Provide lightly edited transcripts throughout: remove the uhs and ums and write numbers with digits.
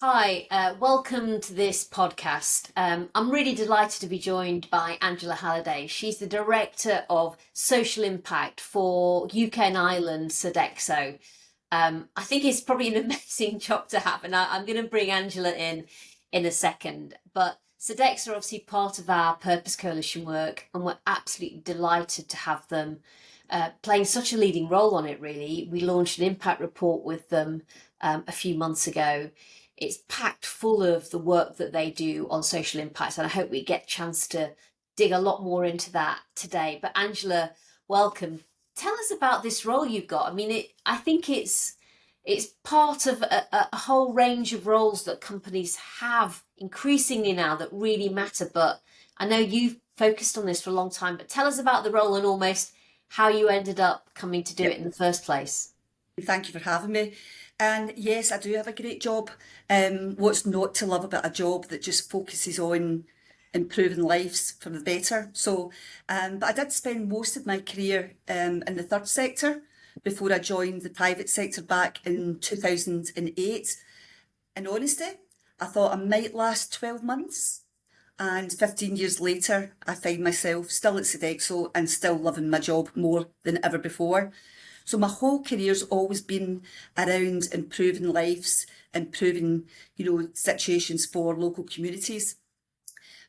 Hi, welcome to this podcast. I'm really delighted to be joined by Angela Halliday. She's the Director of Social Impact for UK and Ireland Sodexo. I think it's probably an amazing job to have, and I'm going to bring Angela in a second. But Sodexo are obviously part of our Purpose Coalition work, and we're absolutely delighted to have them playing such a leading role on it, really. We launched an impact report with them a few months ago. It's packed full of the work that they do on social impacts, and I hope we get a chance to dig a lot more into that today. But Angela, welcome. Tell us about this role you've got. I mean, I think it's part of a whole range of roles that companies have increasingly now that really matter. But I know you've focused on this for a long time. But tell us about the role and almost how you ended up coming to do Yeah, it in the first place. thank you for having me. And yes, I do have a great job. What's not to love about a job that just focuses on improving lives for the better? But I did spend most of my career in the third sector before I joined the private sector back in 2008. In honesty, I thought I might last 12 months. And 15 years later, I find myself still at Sodexo and still loving my job more than ever before. So my whole career's always been around improving lives, improving, situations for local communities.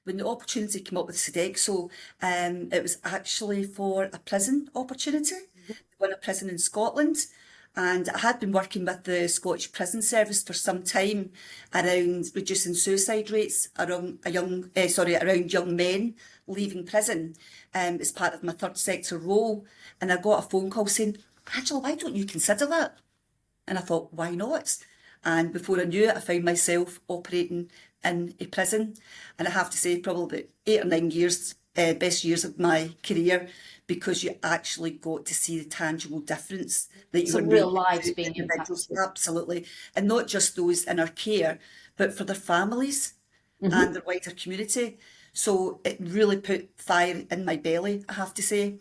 When the opportunity came up with Sodexo, it was actually for a prison opportunity. They won a prison in Scotland. And I had been working with the Scottish Prison Service for some time around reducing suicide rates around young men leaving prison as part of my third sector role. And I got a phone call saying, Angela, why don't you consider that? And I thought, why not? And before I knew it, I found myself operating in a prison. And I have to say, probably about 8 or 9 years, best years of my career, because you actually got to see the tangible difference that you were Some real making lives to being individuals. impacted. Absolutely. And not just those in our care, but for their families Mhm. and the wider community. So it really put fire in my belly, I have to say.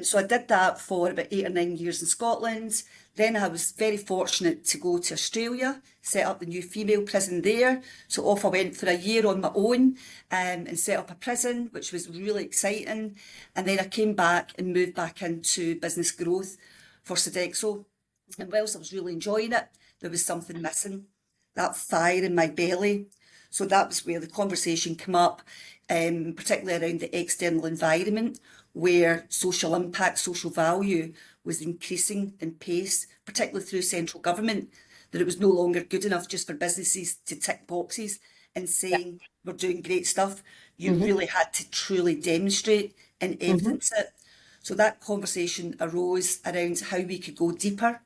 So I did that for about 8 or 9 years in Scotland. Then I was very fortunate to go to Australia, set up the new female prison there. So off I went for a year on my own and set up a prison, which was really exciting. And then I came back and moved back into business growth for Sodexo. And whilst I was really enjoying it, there was something missing, that fire in my belly. So that was where the conversation came up, particularly around the external environment, where social impact, social value was increasing in pace, particularly through central government, that it was no longer good enough just for businesses to tick boxes and Yeah. saying we're doing great stuff. You Mhm. really had to truly demonstrate and Mhm. evidence it. So that conversation arose around how we could go deeper,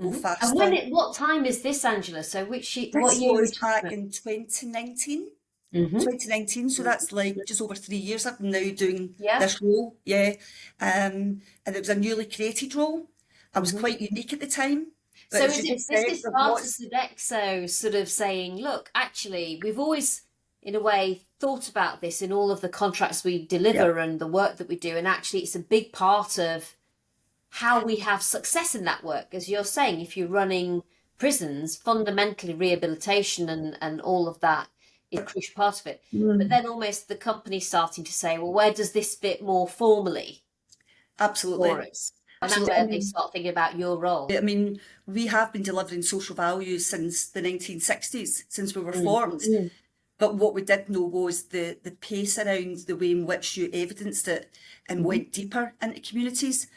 go Mhm. And faster. what time is this, Angela? So what This year are we was talking back about? in 2019. Mhm. 2019, so that's like just over 3 years I've been now doing Yeah. this role, yeah. And it was a newly created role. I was Mhm. quite unique at the time, but So as you just this said, is there's part of lots. Sodexo sort of saying, look, actually, we've always, in a way, thought about this in all of the contracts we Yeah, deliver and the work that we do, and actually, it's a big part of how we have success in that work. As you're saying, if you're running prisons, fundamentally rehabilitation and all of that is a crucial part of it. But mm, then almost the company starting to say, well, where does this fit more formally for absolutely, us? And that's absolutely. I where they mean, start thinking about your role. I mean, we have been delivering social values since the 1960s, since we were Mm, formed. mm, But what we did know was the pace around the way in which you evidenced it and mhm, went deeper into communities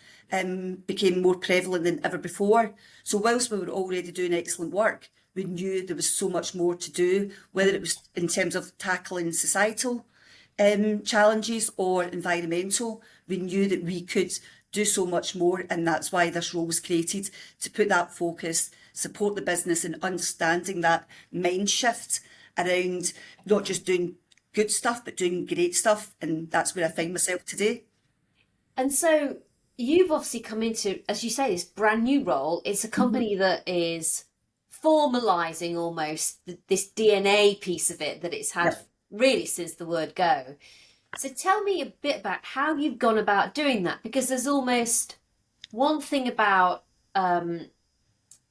became more prevalent than ever before. So whilst we were already doing excellent work, we knew there was so much more to do, whether it mm. was in terms of tackling societal challenges or environmental. We knew that we could do so much more, and that's why this role was created, to put that focus, support the business in understanding that mind shift around not just doing good stuff, but doing great stuff. And that's where I find myself today. And so you've obviously come into, as you say, this brand new role. It's a Mhm. company that is formalizing almost this DNA piece of it that it's had Yep. really since the word go. So tell me a bit about how you've gone about doing that, because there's almost one thing about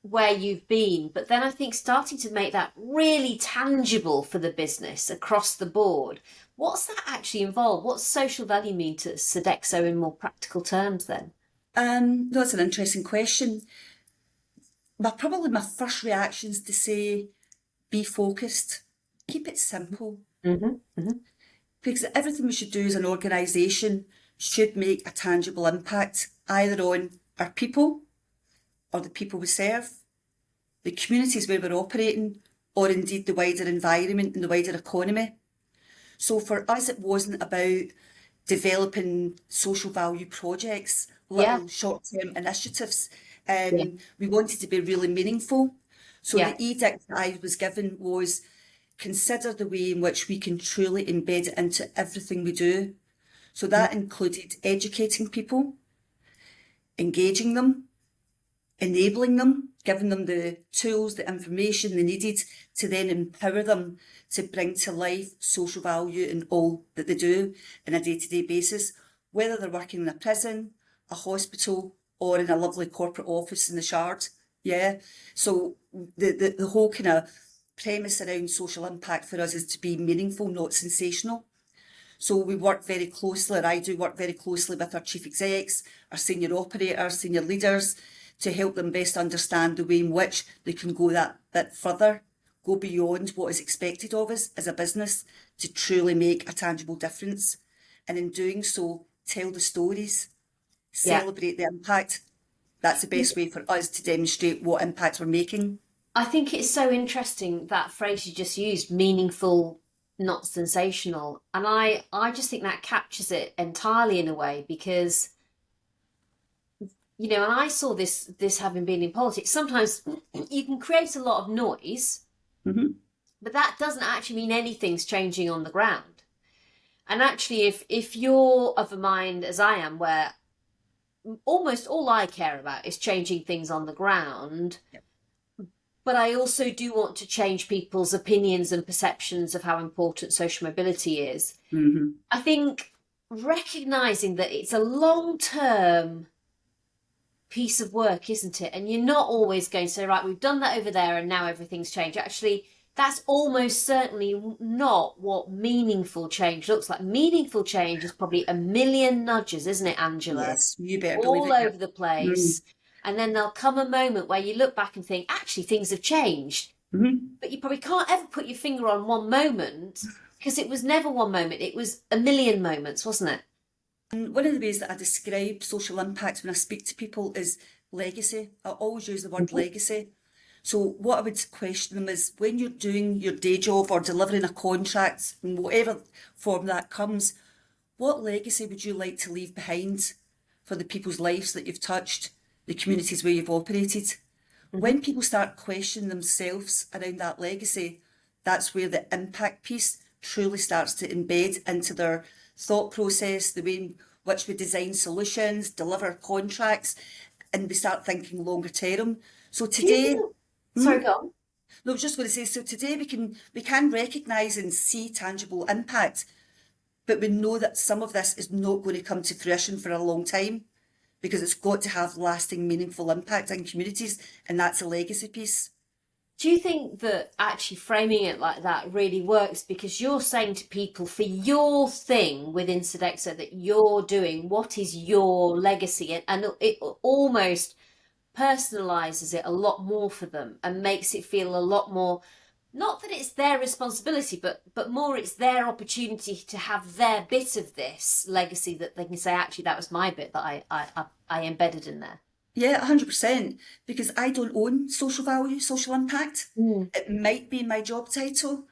where you've been, but then I think starting to make that really tangible for the business across the board. What's that actually involved? What's social value mean to Sodexo in more practical terms then? That's an interesting question. Probably my first reaction is to say, be focused, keep it simple, Mm-hmm. Mm-hmm. because everything we should do as an organisation should make a tangible impact either on our people or the people we serve, the communities where we're operating, or indeed the wider environment and the wider economy. So for us, it wasn't about developing social value projects, Yeah. little short-term initiatives. Yeah. We wanted to be really meaningful. So Yeah. the edict that I was given was consider the way in which we can truly embed it into everything we do. So that included educating people, engaging them, enabling them, giving them the tools, the information they needed to then empower them to bring to life social value in all that they do on a day-to-day basis, whether they're working in a prison, a hospital, or in a lovely corporate office in the Shard. Yeah. So the whole kind of premise around social impact for us is to be meaningful, not sensational. So we work very closely, or I do work very closely with our chief execs, our senior operators, senior leaders, to help them best understand the way in which they can go that bit further, go beyond what is expected of us as a business to truly make a tangible difference. And in doing so, tell the stories, Yeah. celebrate the impact. That's the best way for us to demonstrate what impact we're making. I think it's so interesting that phrase you just used, meaningful, not sensational. And I just think that captures it entirely in a way because, and I saw this having been in politics, sometimes you can create a lot of noise, Mm-hmm. but that doesn't actually mean anything's changing on the ground. And actually if you're of a mind as I am, where almost all I care about is changing things on the ground, Yep. but I also do want to change people's opinions and perceptions of how important social mobility is. Mm-hmm. I think recognizing that it's a long-term piece of work, isn't it? And you're not always going to say, right, we've done that over there and now everything's changed. Actually, that's almost certainly not what meaningful change looks like. Meaningful change is probably a million nudges, isn't it, Angela? Yes, you better believe All it. over Yep. the Mm-hmm. place. And then there'll come a moment where you look back and think, actually, things have changed. Mm-hmm. But you probably can't ever put your finger on one moment because it was never one moment. It was a million moments, wasn't it? And one of the ways that I describe social impact when I speak to people is legacy. I always use the word Mhm. legacy. So what I would question them is when you're doing your day job or delivering a contract in whatever form that comes, what legacy would you like to leave behind for the people's lives that you've touched, the communities where you've operated? Mhm. When people start questioning themselves around that legacy, that's where the impact piece truly starts to embed into their thought process, the way in which we design solutions, deliver contracts, and we start thinking longer term. So Do you today, think? Sorry, go on. no, I was just going to say, so today we can recognise and see tangible impact, but we know that some of this is not going to come to fruition for a long time because it's got to have lasting, meaningful impact in communities, and that's a legacy piece. Do you think that actually framing it like that really works? Because you're saying to people, for your thing within Sodexo that you're doing, what is your legacy? And it almost personalizes it a lot more for them and makes it feel a lot more, not that it's their responsibility, but more it's their opportunity to have their bit of this legacy that they can say, actually, that was my bit that I embedded in there. Yeah, 100%. Because I don't own social value, social impact. Mm. It might be my job title,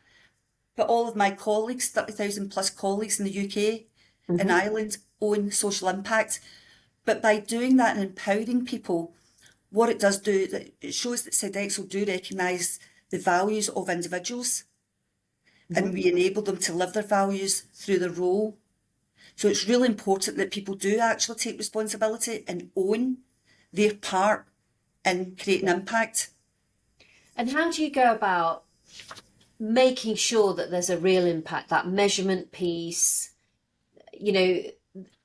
but all of my colleagues, 30,000 plus colleagues in the UK and Mhm. Ireland, own social impact. But by doing that and empowering people, what it does do, it shows that Sodexo do recognise the values of individuals and Mhm. we enable them to live their values through their role. So it's really important that people do actually take responsibility and own their part in creating impact. And how do you go about making sure that there's a real impact, that measurement piece, you know,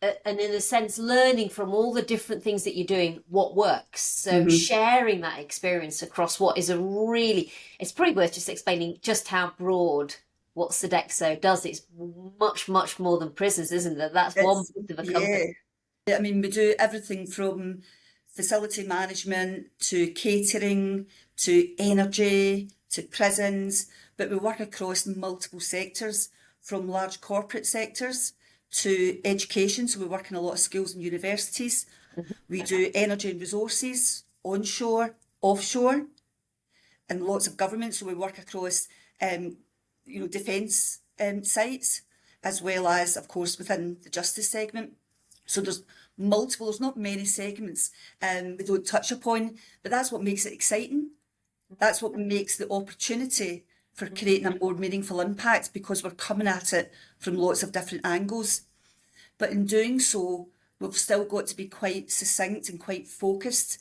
and in a sense learning from all the different things that you're doing what works, so Mm-hmm. sharing that experience across what is a really, it's probably worth just explaining just how broad what Sodexo does. It's much more than prisons, isn't it? That's one It's, bit of a yeah. company. I mean, we do everything from facility management to catering to energy to prisons, but we work across multiple sectors, from large corporate sectors to education. So we work in a lot of schools and universities. We do energy and resources, onshore, offshore, and lots of government. So we work across, defence sites, as well as, of course, within the justice segment. So there's not many segments we don't touch upon, but that's what makes it exciting. That's what makes the opportunity for creating a more meaningful impact, because we're coming at it from lots of different angles. But in doing so, we've still got to be quite succinct and quite focused,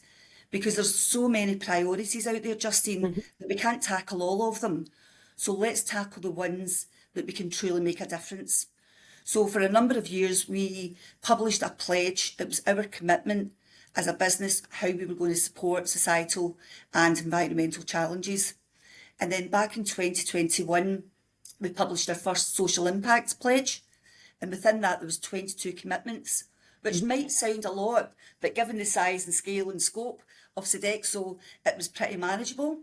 because there's so many priorities out there, Justine, that we can't tackle all of them. So let's tackle the ones that we can truly make a difference. So for a number of years, we published a pledge. It was our commitment as a business, how we were going to support societal and environmental challenges. And then back in 2021, we published our first social impact pledge. And within that, there was 22 commitments, which might sound a lot, but given the size and scale and scope of Sodexo, it was pretty manageable.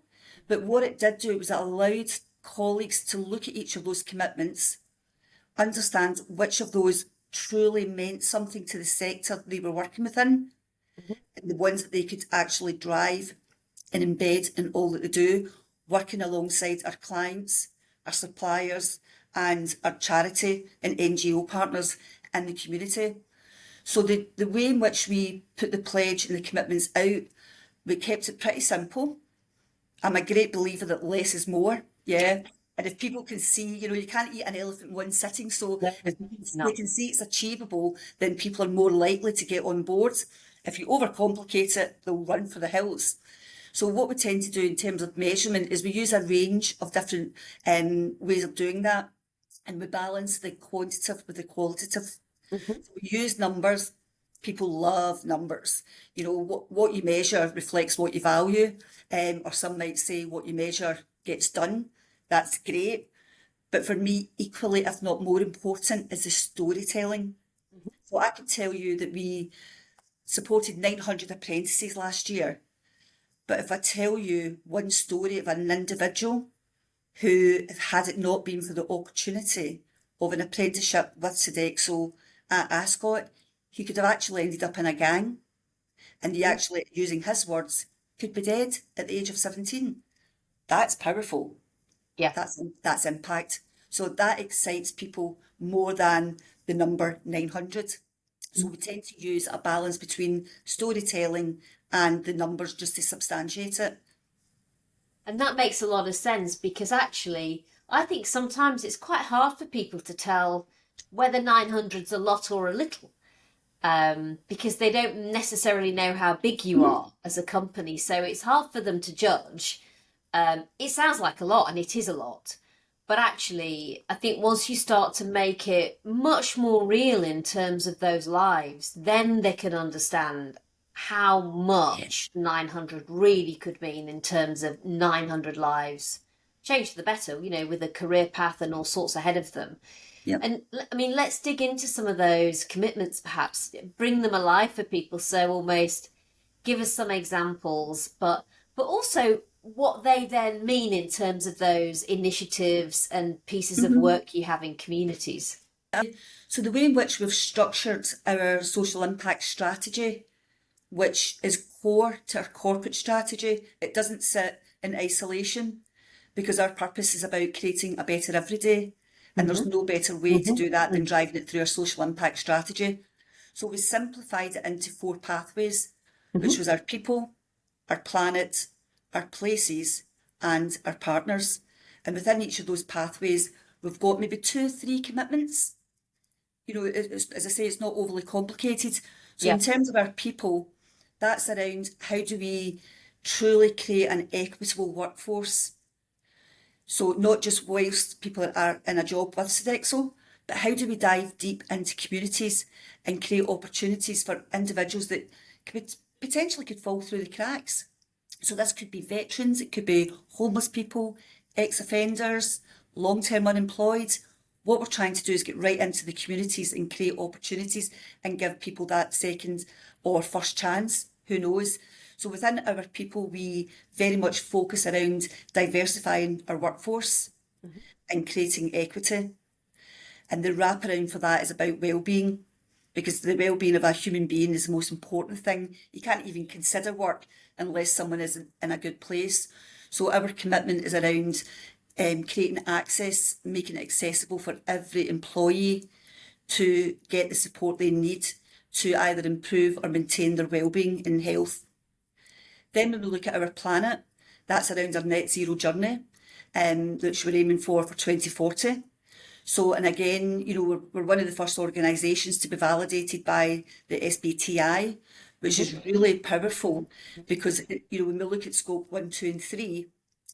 But what it did do was it allowed colleagues to look at each of those commitments, understand which of those truly meant something to the sector they were working within, and the ones that they could actually drive and embed in all that they do, working alongside our clients, our suppliers, and our charity and NGO partners in the community. So the way in which we put the pledge and the commitments out, we kept it pretty simple. I'm a great believer that less is more, yeah. And if people can see, you can't eat an elephant in one sitting. So if they No. can see it's achievable, then people are more likely to get on board. If you overcomplicate it, they'll run for the hills. So what we tend to do in terms of measurement is we use a range of different ways of doing that, and we balance the quantitative with the qualitative. So we use numbers. People love numbers. What you measure reflects what you value, or some might say what you measure gets done. That's great. But for me, equally, if not more important, is the storytelling. So I can tell you that we supported 900 apprentices last year. But if I tell you one story of an individual who, had it not been for the opportunity of an apprenticeship with Sodexo at Ascot, he could have actually ended up in a gang, and he actually, using his words, could be dead at the age of 17. That's powerful. Yeah. That's impact. So that excites people more than the number 900. So we tend to use a balance between storytelling and the numbers just to substantiate it. And that makes a lot of sense, because actually, I think sometimes it's quite hard for people to tell whether 900's a lot or a little, because they don't necessarily know how big you are as a company. So it's hard for them to judge. It sounds like a lot, and it is a lot. But actually, I think once you start to make it much more real in terms of those lives, then they can understand how much 900 really could mean in terms of 900 lives changed for the better, with a career path and all sorts ahead of them. Yep. And I mean, let's dig into some of those commitments, perhaps bring them alive for people. So almost give us some examples, but also what they then mean in terms of those initiatives and pieces of work you have in communities. So the way in which we've structured our social impact strategy, which is core to our corporate strategy, it doesn't sit in isolation, because our purpose is about creating a better everyday, and there's no better way to do that than driving it through our social impact strategy. So we simplified it into 4 pathways, which was our people, our planet, our places, and our partners. And within each of those pathways, we've got maybe 2 or 3 commitments. As I say, it's not overly complicated. So in terms of our people, that's around how do we truly create an equitable workforce. So not just whilst people are in a job with Sodexo, but how do we dive deep into communities and create opportunities for individuals that potentially could fall through the cracks? So this could be veterans, it could be homeless people, ex-offenders, long-term unemployed. What we're trying to do is get right into the communities and create opportunities and give people that second or first chance, who knows. So within our people, we very much focus around diversifying our workforce and creating equity. And the wraparound for that is about well-being, because the well-being of a human being is the most important thing. You can't even consider work unless someone is in a good place. So our commitment is around creating access, making it accessible for every employee to get the support they need to either improve or maintain their well-being and health. Then when we look at our planet, that's around our net zero journey, which we're aiming for 2040. So, and again, we're one of the first organisations to be validated by the SBTI, which is really powerful because, when we look at scope 1, 2 and 3,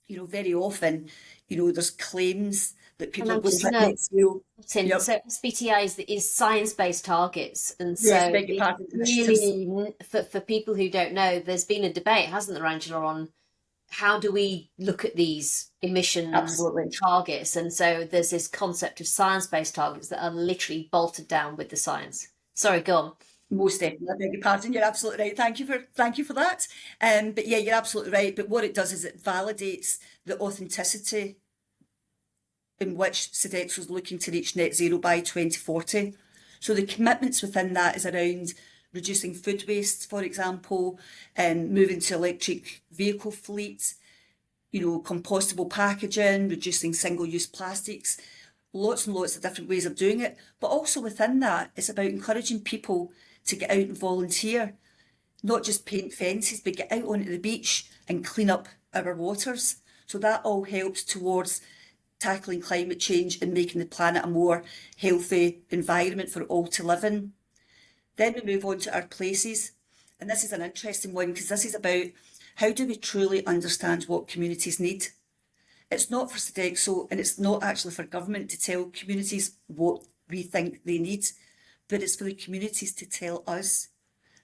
very often, there's claims that people And will hit net zero. Yep. So SBTI is science-based targets, and so Yes, beg your pardon, initiatives. really for people who don't know, there's been a debate, hasn't there, Angela, on how do we look at these emissions Absolutely. targets? And so there's this concept of science-based targets that are literally bolted down with the science. Sorry, go on. Most definitely, I beg your pardon. You're absolutely right. Thank you for that. But yeah, you're absolutely right. But what it does is it validates the authenticity in which Sodexo is looking to reach net zero by 2040. So the commitments within that is around reducing food waste, for example, moving to electric vehicle fleets, compostable packaging, reducing single-use plastics, lots and lots of different ways of doing it. But also within that, it's about encouraging people to get out and volunteer, not just paint fences, but get out onto the beach and clean up our waters. So that all helps towards tackling climate change and making the planet a more healthy environment for all to live in. Then we move on to our places. And this is an interesting one because this is about how do we truly understand what communities need. It's not for Sodexo and it's not actually for government to tell communities what we think they need, but it's for the communities to tell us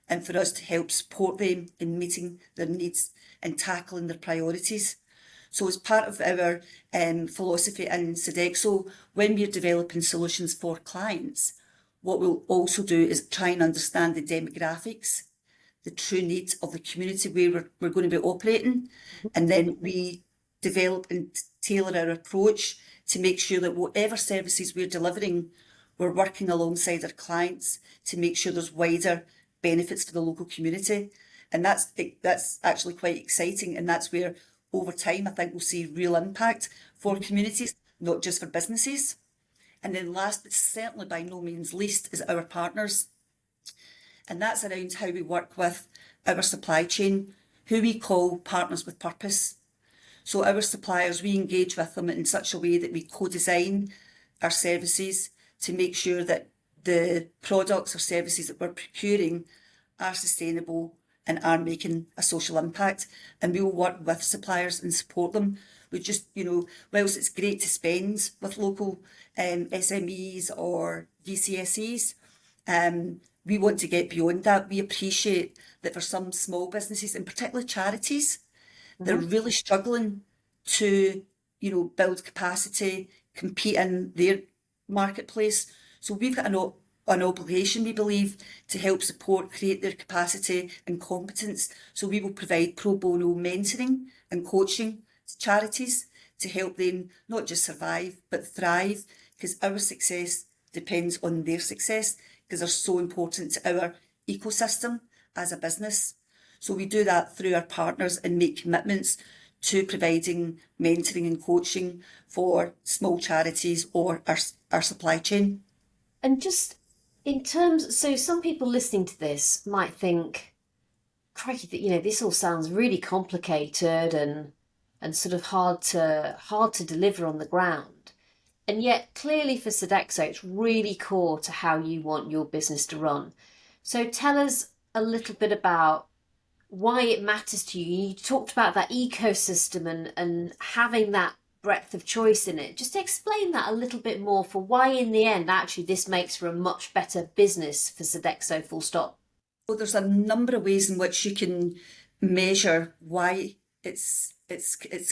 and for us to help support them in meeting their needs and tackling their priorities. So as part of our philosophy in Sodexo, when we're developing solutions for clients, what we'll also do is try and understand the demographics, the true needs of the community where we're going to be operating, and then we develop and tailor our approach to make sure that whatever services we're delivering, we're working alongside our clients to make sure there's wider benefits for the local community. And that's actually quite exciting, and that's where over time I think we'll see real impact for communities, not just for businesses. And then last but certainly by no means least is our partners. And that's around how we work with our supply chain, who we call partners with purpose. So our suppliers, we engage with them in such a way that we co-design our services to make sure that the products or services that we're procuring are sustainable and are making a social impact. And we will work with suppliers and support them. We just, whilst it's great to spend with local SMEs or VCSEs, we want to get beyond that. We appreciate that for some small businesses, and particularly charities, they're really struggling to, build capacity, compete in their marketplace. So we've got an obligation, we believe, to help support, create their capacity and competence. So we will provide pro bono mentoring and coaching to charities to help them not just survive, but thrive, because our success depends on their success, because they're so important to our ecosystem as a business. So we do that through our partners and make commitments to providing mentoring and coaching for small charities or our supply chain. And just in terms, so some people listening to this might think, crikey, that this all sounds really complicated and sort of hard to deliver on the ground. And yet clearly for Sodexo, it's really core to how you want your business to run. So tell us a little bit about why it matters to you. You talked about that ecosystem and having that breadth of choice in it. Just explain that a little bit more for why in the end actually this makes for a much better business for Sodexo, full stop. Well, there's a number of ways in which you can measure why it's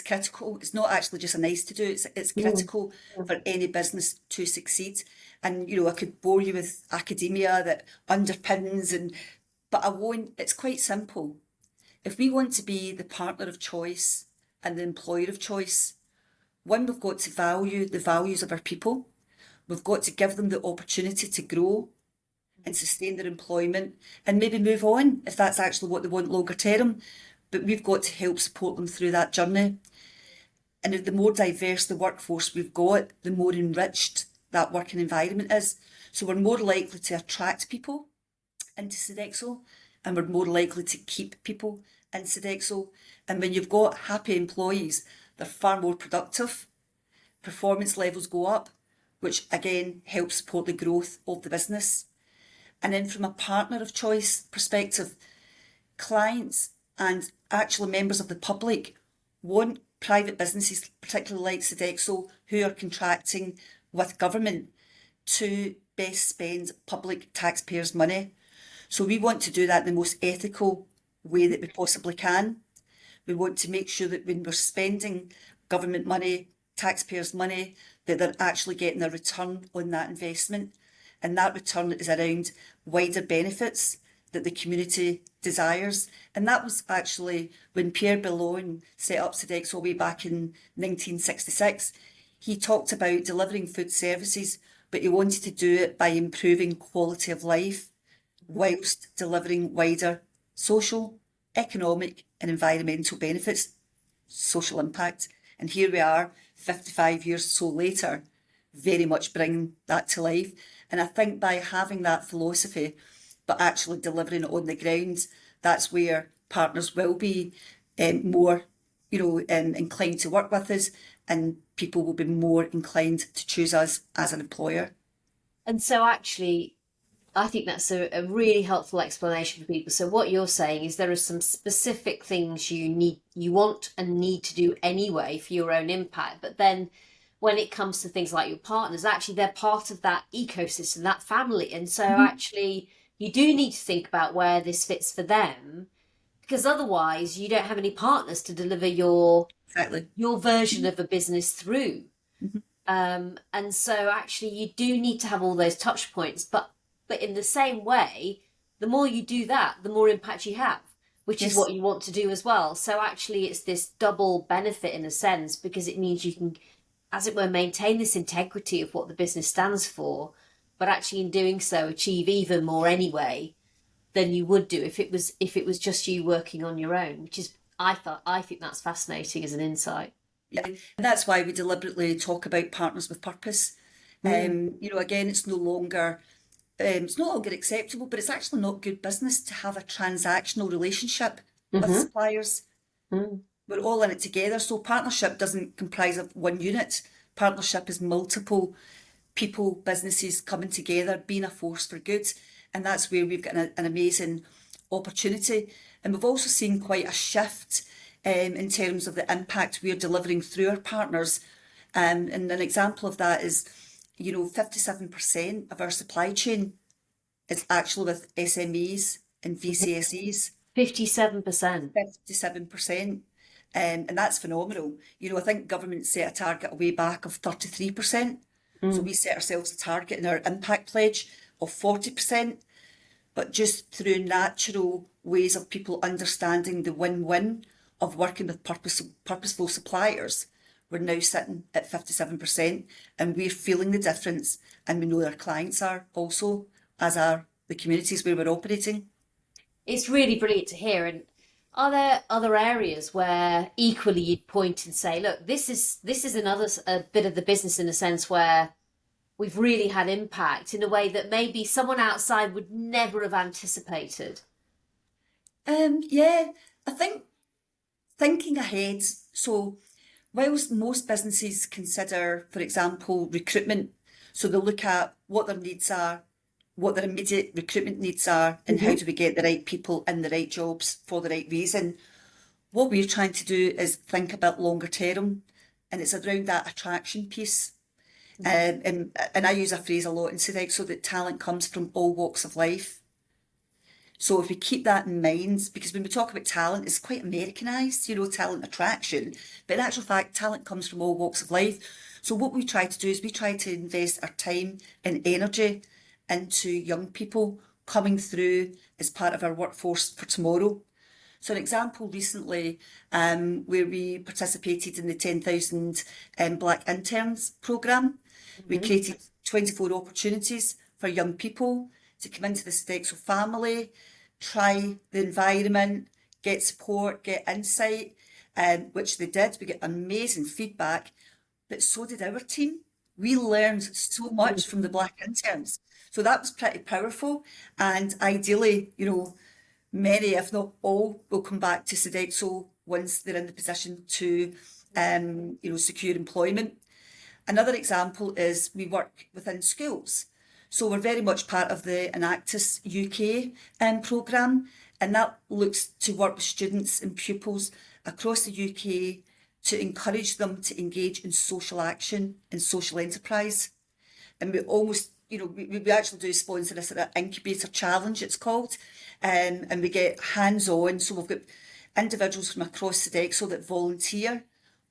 critical. It's not actually just a nice to do. It's critical for any business to succeed. And I could bore you with academia that underpins but I won't. It's quite simple. If we want to be the partner of choice and the employer of choice, one, we've got to value the values of our people. We've got to give them the opportunity to grow and sustain their employment and maybe move on if that's actually what they want longer term. But we've got to help support them through that journey. And the more diverse the workforce we've got, the more enriched that working environment is. So we're more likely to attract people into Sodexo, and we're more likely to keep people in Sodexo. And when you've got happy employees, they're far more productive, performance levels go up, which again helps support the growth of the business. And then from a partner of choice perspective, clients and actually members of the public want private businesses, particularly like Sodexo, who are contracting with government to best spend public taxpayers' money. So we want to do that in the most ethical way that we possibly can. We want to make sure that when we're spending government money, taxpayers' money, that they're actually getting a return on that investment. And that return is around wider benefits that the community desires. And that was actually when Pierre Bellon set up Sodexo way back in 1966. He talked about delivering food services, but he wanted to do it by improving quality of life whilst delivering wider social, economic and environmental benefits, social impact. And here we are, 55 years or so later, very much bringing that to life. And I think by having that philosophy, but actually delivering it on the ground, that's where partners will be more, inclined to work with us, and people will be more inclined to choose us as an employer. And so actually, I think that's a really helpful explanation for people. So what you're saying is there are some specific things you want and need to do anyway for your own impact. But then when it comes to things like your partners, actually they're part of that ecosystem, that family. And so actually you do need to think about where this fits for them, because otherwise you don't have any partners to deliver your version of a business through. And so actually you do need to have all those touch points, but in the same way, the more you do that, the more impact you have, which is what you want to do as well. So actually it's this double benefit in a sense, because it means you can, as it were, maintain this integrity of what the business stands for, but actually in doing so achieve even more anyway than you would do if it was just you working on your own, which is, I think that's fascinating as an insight. Yeah, and that's why we deliberately talk about partners with purpose. Again, it's no longer acceptable, but it's actually not good business to have a transactional relationship with suppliers. We're all in it together. So partnership doesn't comprise of one unit. Partnership is multiple people, businesses coming together, being a force for good. And that's where we've got an amazing opportunity. And we've also seen quite a shift in terms of the impact we're delivering through our partners. And an example of that is, 57% of our supply chain is actually with SMEs and VCSEs. 57%. 57%. And that's phenomenal. I think government set a target a way back of 33%. So we set ourselves a target in our impact pledge of 40%. But just through natural ways of people understanding the win-win of working with purposeful suppliers, we're now sitting at 57%, and we're feeling the difference, and we know our clients are also, as are the communities where we're operating. It's really brilliant to hear. And are there other areas where equally you'd point and say, look, this is another a bit of the business in a sense where we've really had impact in a way that maybe someone outside would never have anticipated? I think thinking ahead. So whilst most businesses consider, for example, recruitment, so they look at what their needs are, what their immediate recruitment needs are, and how do we get the right people in the right jobs for the right reason. What we're trying to do is think about longer term and it's around that attraction piece. And I use a phrase a lot in Sodexo that talent comes from all walks of life. So if we keep that in mind, because when we talk about talent, it's quite Americanized, talent attraction. But in actual fact, talent comes from all walks of life. So what we try to do is we try to invest our time and energy into young people coming through as part of our workforce for tomorrow. So an example recently where we participated in the 10,000 Black Interns programme. We created 24 opportunities for young people to come into the Sodexo family, try the environment, get support, get insight, which they did. We get amazing feedback, but so did our team. We learned so much from the Black interns. So that was pretty powerful. And ideally, many, if not all, will come back to Sodexo once they're in the position to, secure employment. Another example is we work within schools. So we're very much part of the Enactus UK programme, and that looks to work with students and pupils across the UK to encourage them to engage in social action and social enterprise. And we almost, we actually do sponsor this at an incubator challenge, it's called, and we get hands-on. So we've got individuals from across Sodexo that volunteer,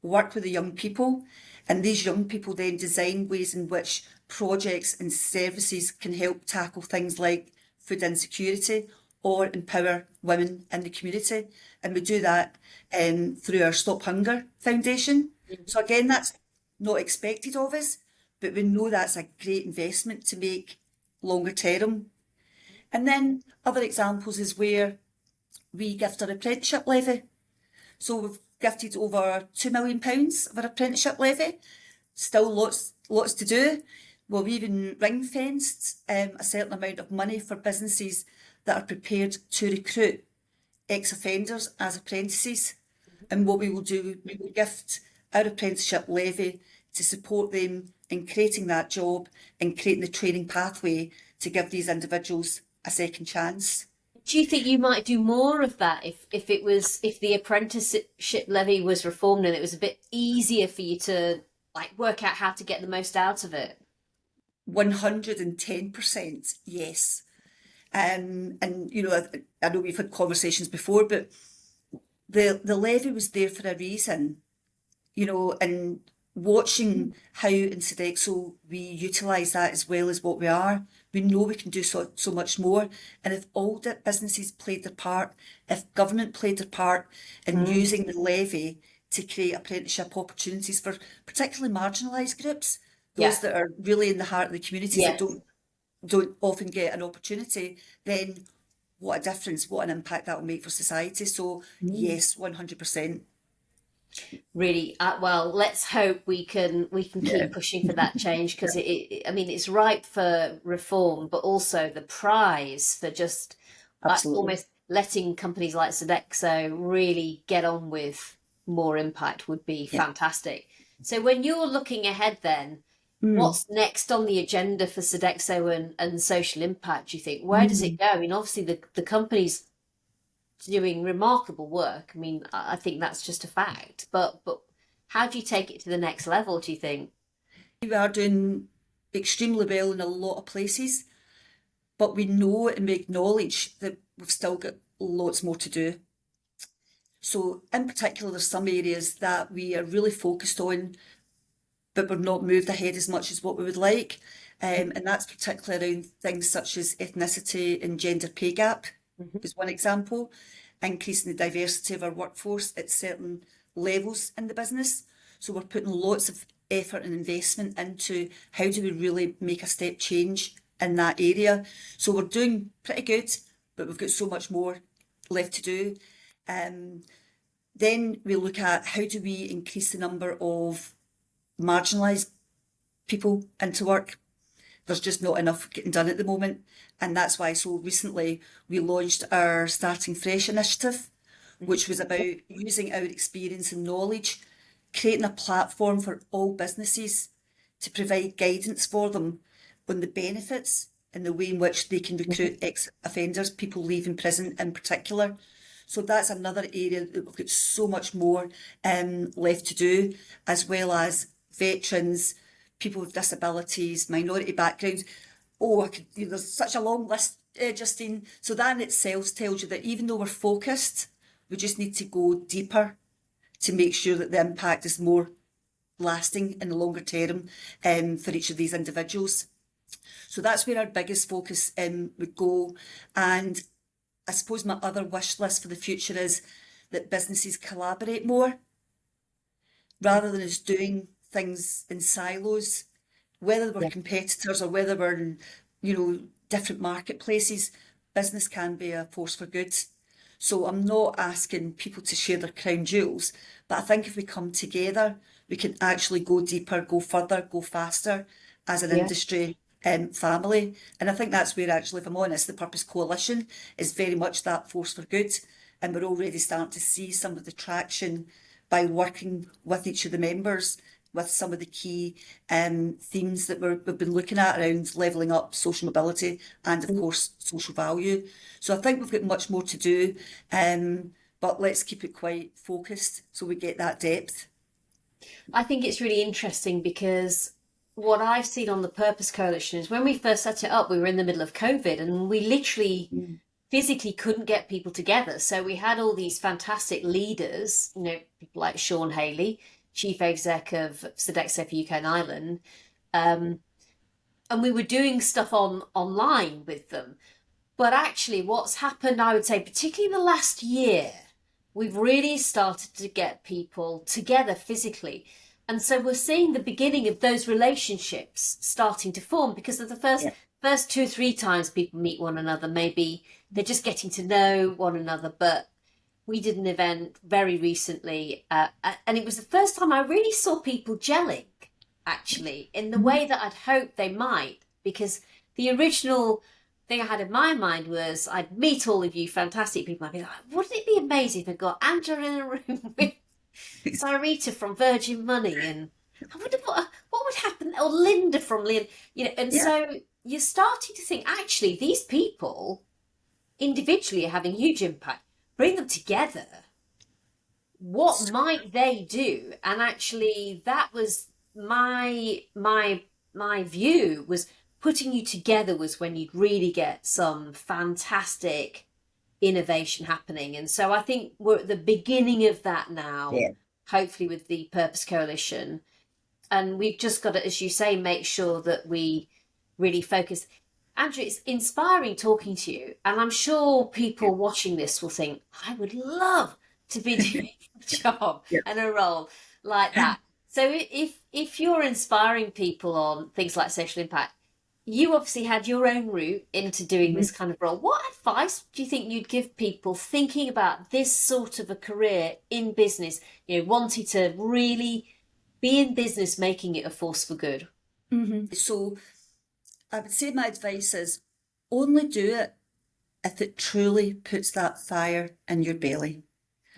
work with the young people, and these young people then design ways in which projects and services can help tackle things like food insecurity or empower women in the community. And we do that through our Stop Hunger Foundation. So again, that's not expected of us, but we know that's a great investment to make longer term. And then other examples is where we gift our apprenticeship levy. So we've gifted over £2 million of our apprenticeship levy. Still lots to do. We've even ring-fenced a certain amount of money for businesses that are prepared to recruit ex-offenders as apprentices. And what we will do, we will gift our apprenticeship levy to support them in creating that job and creating the training pathway to give these individuals a second chance. Do you think you might do more of that if the apprenticeship levy was reformed and it was a bit easier for you to work out how to get the most out of it? 110%, yes. And I know we've had conversations before, but the levy was there for a reason, and watching how in Sodexo we utilise that as well as what we are, we know we can do so much more. And if all the businesses played their part, if government played their part in using the levy to create apprenticeship opportunities for particularly marginalised groups, those that are really in the heart of the communities that don't often get an opportunity, then what a difference, what an impact that will make for society. So yes, 100%. Really, well, let's hope we can keep pushing for that change, because it's ripe for reform, but also the prize for just almost letting companies like Sodexo really get on with more impact would be fantastic. So when you're looking ahead then, what's next on the agenda for Sodexo and social impact, do you think? Where does it go? Obviously the company's doing remarkable work. I think that's just a fact. But how do you take it to the next level, do you think? We are doing extremely well in a lot of places, but we know and we acknowledge that we've still got lots more to do. So in particular, there's some areas that we are really focused on, but we've not moved ahead as much as what we would like. And that's particularly around things such as ethnicity and gender pay gap is one example, increasing the diversity of our workforce at certain levels in the business. So we're putting lots of effort and investment into how do we really make a step change in that area. So we're doing pretty good, but we've got so much more left to do. Then we look at how do we increase the number of marginalised people into work. There's just not enough getting done at the moment. And that's why so recently we launched our Starting Fresh initiative, which was about using our experience and knowledge, creating a platform for all businesses to provide guidance for them on the benefits and the way in which they can recruit ex-offenders, people leaving prison in particular. So that's another area that we've got so much more left to do, as well as veterans, people with disabilities, minority backgrounds. Oh, there's such a long list, Justine. So that in itself tells you that even though we're focused, we just need to go deeper to make sure that the impact is more lasting in the longer term for each of these individuals. So that's where our biggest focus would go. And I suppose my other wish list for the future is that businesses collaborate more rather than us doing things in silos, whether we're Yeah. competitors or whether we're in, different marketplaces. Business can be a force for good. So I'm not asking people to share their crown jewels, but I think if we come together, we can actually go deeper, go further, go faster as an Yeah. industry family. And I think that's where actually, if I'm honest, the Purpose Coalition is very much that force for good. And we're already starting to see some of the traction by working with each of the members with some of the key themes that we've been looking at around levelling up, social mobility, and of course social value. So I think we've got much more to do, but let's keep it quite focused so we get that depth. I think it's really interesting because what I've seen on the Purpose Coalition is when we first set it up, we were in the middle of COVID and we literally physically couldn't get people together. So we had all these fantastic leaders, people like Sean Haley, Chief Exec of Sodexo for UK and Ireland, and we were doing stuff online with them. But actually, what's happened, I would say, particularly in the last year, we've really started to get people together physically. And so we're seeing the beginning of those relationships starting to form because of the first 2 or 3 times people meet one another, maybe they're just getting to know one another. But we did an event very recently, and it was the first time I really saw people gelling, actually, in the way that I'd hoped they might, because the original thing I had in my mind was I'd meet all of you fantastic people. I'd be like, wouldn't it be amazing if I got Angela in a room with Sarita from Virgin Money, and I wonder what would happen, or Linda from Lynn, and Yeah. so you're starting to think, actually, these people individually are having huge impact. Bring them together. What might they do? And actually, that was my view was putting you together was when you'd really get some fantastic innovation happening. And so I think we're at the beginning of that now, Yeah. hopefully with the Purpose Coalition. And we've just got to, as you say, make sure that we really focus. Andrew, it's inspiring talking to you. And I'm sure people watching this will think, I would love to be doing a job Yeah. and a role like that. So if you're inspiring people on things like social impact, you obviously had your own route into doing this kind of role. What advice do you think you'd give people thinking about this sort of a career in business, wanting to really be in business, making it a force for good? So I would say my advice is only do it if it truly puts that fire in your belly.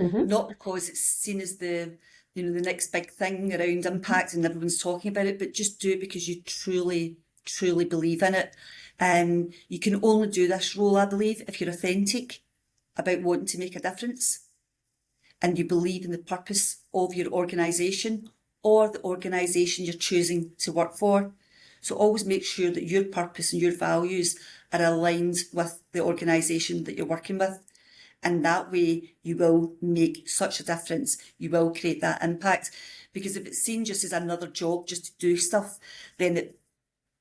Not because it's seen as the next big thing around impact and everyone's talking about it, but just do it because you truly, truly believe in it. You can only do this role, I believe, if you're authentic about wanting to make a difference and you believe in the purpose of your organisation or the organisation you're choosing to work for. So always make sure that your purpose and your values are aligned with the organisation that you're working with. And that way you will make such a difference. You will create that impact. Because if it's seen just as another job, just to do stuff, then it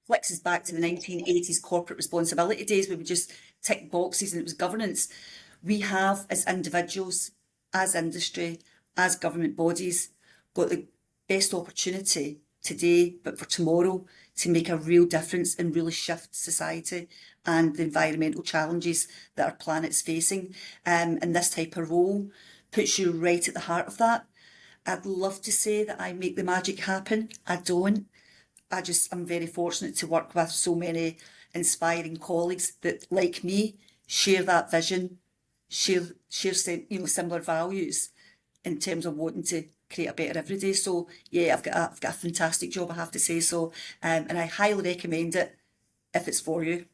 flicks us back to the 1980s corporate responsibility days where we just tick boxes and it was governance. We have, as individuals, as industry, as government bodies, got the best opportunity today, but for tomorrow, to make a real difference and really shift society and the environmental challenges that our planet's facing. And this type of role puts you right at the heart of that. I'd love to say that I make the magic happen. I don't. I'm very fortunate to work with so many inspiring colleagues that, like me, share that vision, share similar values in terms of wanting to create a better every day. So yeah, I've got a fantastic job, I have to say so, and I highly recommend it if it's for you.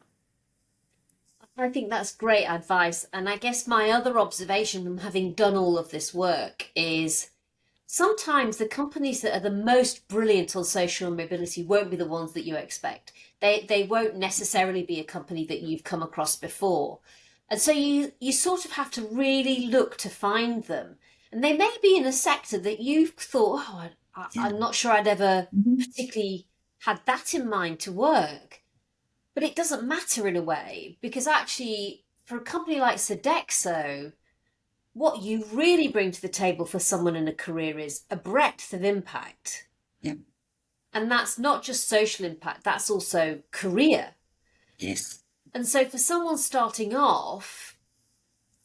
I think that's great advice. And I guess my other observation from having done all of this work is sometimes the companies that are the most brilliant on social mobility won't be the ones that you expect. They won't necessarily be a company that you've come across before. And so you sort of have to really look to find them. And they may be in a sector that you've thought, oh, Yeah. I'm not sure I'd ever Hmm. particularly had that in mind to work. But it doesn't matter in a way, because actually, for a company like Sodexo, what you really bring to the table for someone in a career is a breadth of impact. Yeah. And that's not just social impact, that's also career. Yes. And so for someone starting off,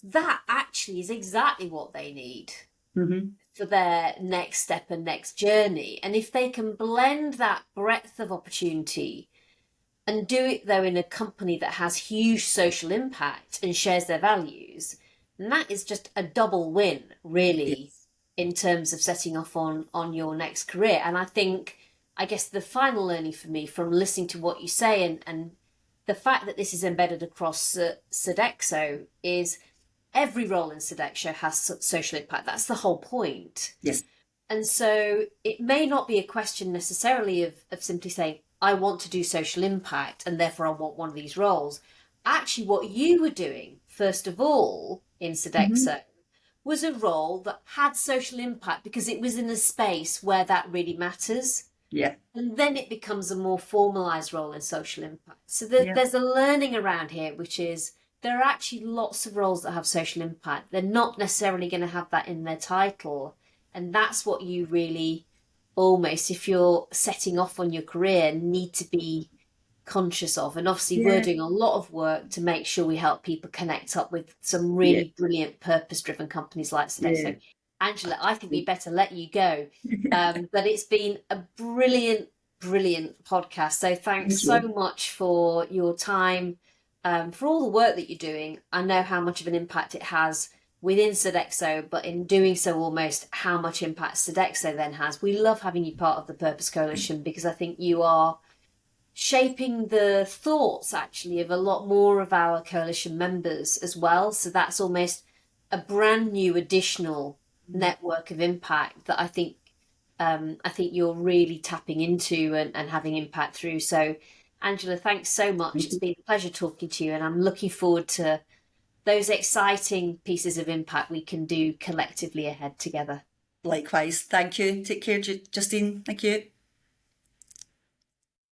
that actually is exactly what they need Hmm. for their next step and next journey. And if they can blend that breadth of opportunity and do it though in a company that has huge social impact and shares their values, and that is just a double win, really, Yes. in terms of setting off on your next career. And I think, I guess the final learning for me from listening to what you say and the fact that this is embedded across Sodexo is every role in Sodexo has social impact. That's the whole point. Yes. And so it may not be a question necessarily of simply saying, I want to do social impact and therefore I want one of these roles. Actually, what you were doing, first of all, in Hmm. Sodexo, was a role that had social impact because it was in a space where that really matters. Yeah. And then it becomes a more formalised role in social impact. So Yeah. there's a learning around here, which is there are actually lots of roles that have social impact. They're not necessarily going to have that in their title. And that's what you really almost, if you're setting off on your career, need to be conscious of. And obviously, we're Yeah. doing a lot of work to make sure we help people connect up with some Yeah. really brilliant purpose driven companies like Yeah. Sodexo. Angela, I think we Absolutely. better let you go. But it's been a brilliant, brilliant podcast. So thanks Thank so you. much for your time, for all the work that you're doing. I know how much of an impact it has within Sodexo, but in doing so, almost how much impact Sodexo then has. We love having you part of the Purpose Coalition because I think you are shaping the thoughts actually of a lot more of our coalition members as well. So that's almost a brand new additional network of impact that I think you're really tapping into and having impact through. So Angela, thanks so much. Thank It's you. been a pleasure talking to you and I'm looking forward to those exciting pieces of impact we can do collectively ahead together. Likewise. Thank you. Take care, Justine. Thank you.